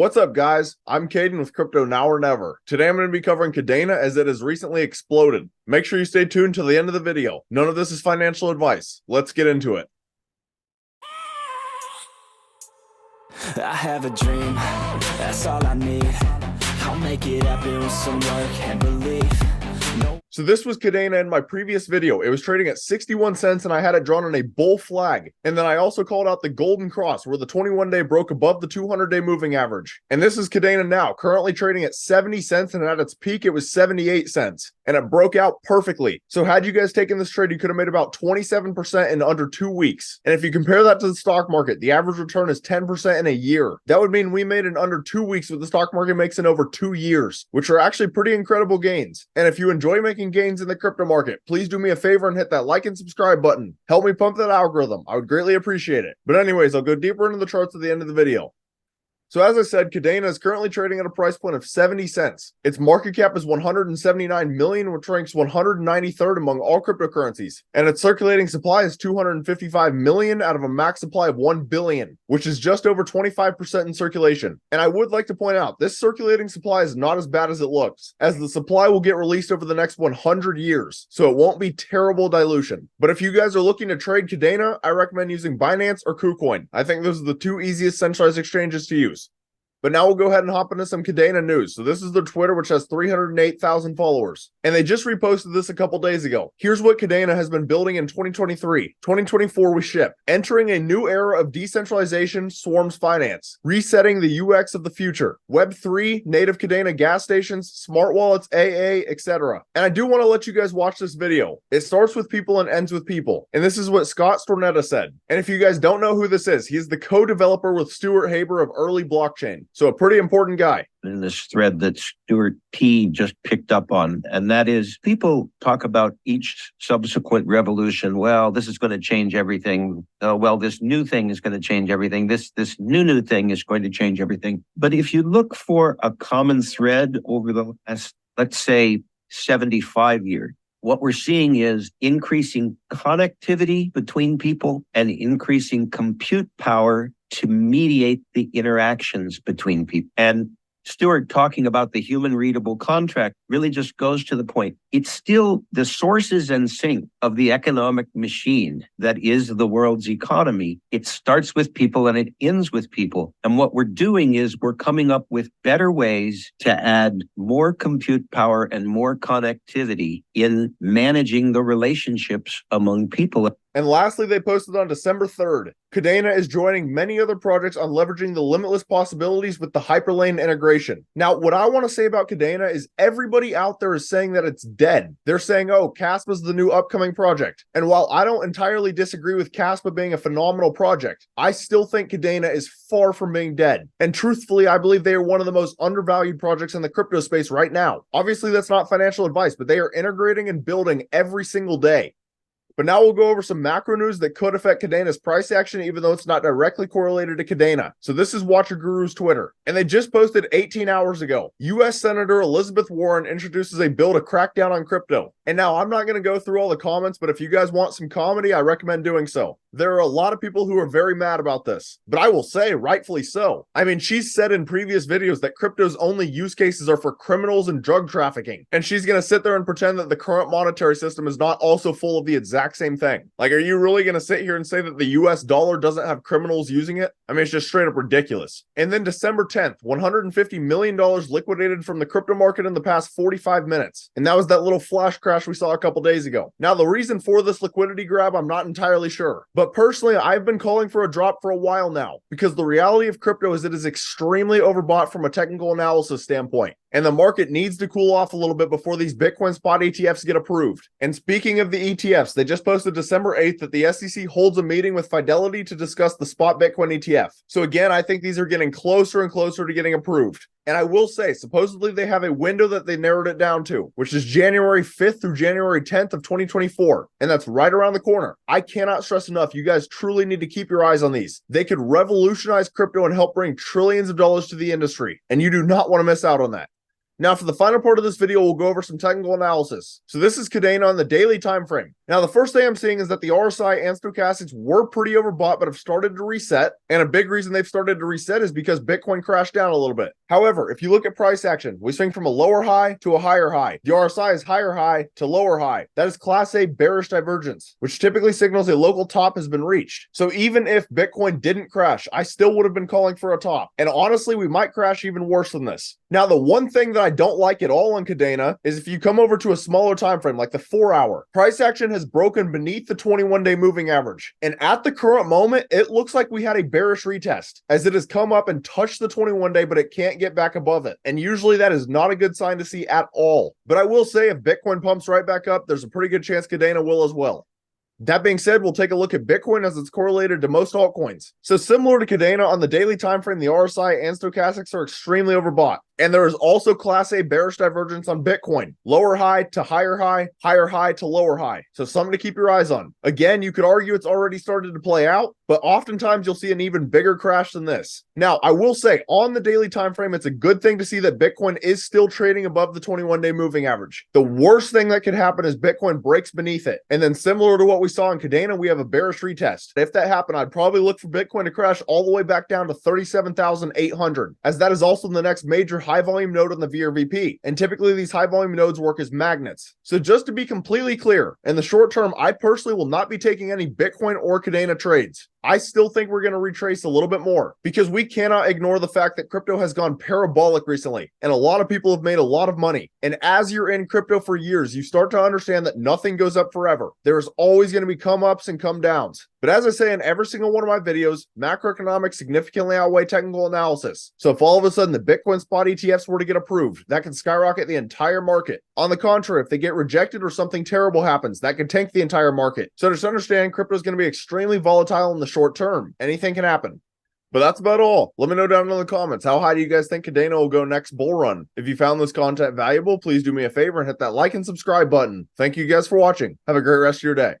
What's up, guys? I'm Caden with Crypto Now or Never. Today I'm going to be covering Kadena as it has recently exploded. Make sure you stay tuned till the end of the video. None of this is financial advice. Let's get into it. I have a dream, that's all I need. I'll make it happen with some work and belief. So this was Kadena in my previous video. It was trading at 61 cents and I had it drawn on a bull flag. And then I also called out the golden cross where the 21-day broke above the 200-day moving average. And this is Kadena now, currently trading at 70 cents, and at its peak it was 78 cents. And it broke out perfectly. So had you guys taken this trade, you could have made about 27% in under 2 weeks. And if you compare that to the stock market, the average return is 10% in a year. That would mean we made in under 2 weeks what the stock market makes in over 2 years, which are actually pretty incredible gains. And if you enjoy making gains in the crypto market, please do me a favor and hit that like and subscribe button. Help me pump that algorithm. I would greatly appreciate it. But anyways, I'll go deeper into the charts at the end of the video. So as I said, Kadena is currently trading at a price point of 70 cents. Its market cap is 179 million, which ranks 193rd among all cryptocurrencies. And its circulating supply is 255 million out of a max supply of 1 billion, which is just over 25% in circulation. And I would like to point out, this circulating supply is not as bad as it looks, as the supply will get released over the next 100 years. So it won't be terrible dilution. But if you guys are looking to trade Kadena, I recommend using Binance or KuCoin. I think those are the two easiest centralized exchanges to use. But now we'll go ahead and hop into some Kadena news. So this is their Twitter, which has 308,000 followers. And they just reposted this a couple days ago. Here's what Kadena has been building in 2023. 2024 we ship. Entering a new era of decentralization, swarms finance. Resetting the UX of the future. Web3, native Kadena gas stations, smart wallets, AA, etc. And I do want to let you guys watch this video. It starts with people and ends with people. And this is what Scott Stornetta said. And if you guys don't know who this is, he is the co-developer with Stuart Haber of Early Blockchain. So a pretty important guy. In this thread that Stuart P just picked up on, and that is people talk about each subsequent revolution. Well, this is going to change everything. Well, this new thing is going to change everything. This new thing is going to change everything. But if you look for a common thread over the last, let's say, 75 years, what we're seeing is increasing connectivity between people and increasing compute power to mediate the interactions between people. And Stuart talking about the human readable contract really just goes to the point. It's still the sources and sink of the economic machine that is the world's economy. It starts with people and it ends with people. And what we're doing is we're coming up with better ways to add more compute power and more connectivity in managing the relationships among people. And lastly, they posted on December 3rd. Kadena is joining many other projects on leveraging the limitless possibilities with the Hyperlane integration. Now, what I want to say about Kadena is everybody out there is saying that it's dead. They're saying, oh, Caspa is the new upcoming project. And while I don't entirely disagree with Caspa being a phenomenal project, I still think Kadena is far from being dead. And truthfully, I believe they are one of the most undervalued projects in the crypto space right now. Obviously, that's not financial advice, but they are integrating and building every single day. But now we'll go over some macro news that could affect Kadena's price action, even though it's not directly correlated to Kadena. So this is Watcher Guru's Twitter. And they just posted 18 hours ago. U.S. Senator Elizabeth Warren introduces a bill to crack down on crypto. And now I'm not going to go through all the comments, but if you guys want some comedy, I recommend doing so. There are a lot of people who are very mad about this, but I will say rightfully so. I mean, she's said in previous videos that crypto's only use cases are for criminals and drug trafficking. And she's going to sit there and pretend that the current monetary system is not also full of the exact same thing. Like, are you really going to sit here and say that the US dollar doesn't have criminals using it? I mean, it's just straight up ridiculous. And then December 10th, $150 million liquidated from the crypto market in the past 45 minutes. And that was that little flash crash we saw a couple days ago. Now, the reason for this liquidity grab, I'm not entirely sure. But personally, I've been calling for a drop for a while now, because the reality of crypto is it is extremely overbought from a technical analysis standpoint. And the market needs to cool off a little bit before these Bitcoin spot ETFs get approved. And speaking of the ETFs, they just posted December 8th that the SEC holds a meeting with Fidelity to discuss the spot Bitcoin ETF. So again, I think these are getting closer and closer to getting approved. And I will say, supposedly they have a window that they narrowed it down to, which is January 5th through January 10th of 2024. And that's right around the corner. I cannot stress enough, you guys truly need to keep your eyes on these. They could revolutionize crypto and help bring trillions of dollars to the industry. And you do not want to miss out on that. Now, for the final part of this video, we'll go over some technical analysis. So this is Kadena on the daily time frame. Now, the first thing I'm seeing is that the RSI and stochastics were pretty overbought, but have started to reset. And a big reason they've started to reset is because Bitcoin crashed down a little bit. However, if you look at price action, we swing from a lower high to a higher high. The RSI is higher high to lower high. That is Class A bearish divergence, which typically signals a local top has been reached. So even if Bitcoin didn't crash, I still would have been calling for a top. And honestly, we might crash even worse than this. Now, the one thing that I don't like at all on Kadena is if you come over to a smaller time frame, like the 4-hour, price action has broken beneath the 21-day moving average. And at the current moment, it looks like we had a bearish retest, as it has come up and touched the 21-day, but it can't get back above it. And usually that is not a good sign to see at all. But I will say if Bitcoin pumps right back up, there's a pretty good chance Kadena will as well. That being said, we'll take a look at Bitcoin as it's correlated to most altcoins. So similar to Kadena, on the daily time frame, the RSI and stochastics are extremely overbought. And there is also Class A bearish divergence on Bitcoin. Lower high to higher high to lower high. So something to keep your eyes on. Again, you could argue it's already started to play out, but oftentimes you'll see an even bigger crash than this. Now, I will say on the daily time frame, it's a good thing to see that Bitcoin is still trading above the 21-day moving average. The worst thing that could happen is Bitcoin breaks beneath it. And then similar to what we saw in Kadena, we have a bearish retest. If that happened, I'd probably look for Bitcoin to crash all the way back down to 37,800, as that is also the next major high volume node on the VRVP. And typically these high volume nodes work as magnets. So just to be completely clear, in the short term, I personally will not be taking any Bitcoin or Kadena trades. I still think we're going to retrace a little bit more because we cannot ignore the fact that crypto has gone parabolic recently and a lot of people have made a lot of money. And as you're in crypto for years, you start to understand that nothing goes up forever. There's always going to be come ups and come downs. But as I say in every single one of my videos, macroeconomics significantly outweigh technical analysis. So if all of a sudden the Bitcoin spot ETFs were to get approved, that can skyrocket the entire market. On the contrary, if they get rejected or something terrible happens, that can tank the entire market. So just understand crypto is going to be extremely volatile in the short term. Anything can happen. But that's about all. Let me know down in the comments, how high do you guys think Kadena will go next bull run? If you found this content valuable, please do me a favor and hit that like and subscribe button. Thank you guys for watching. Have a great rest of your day.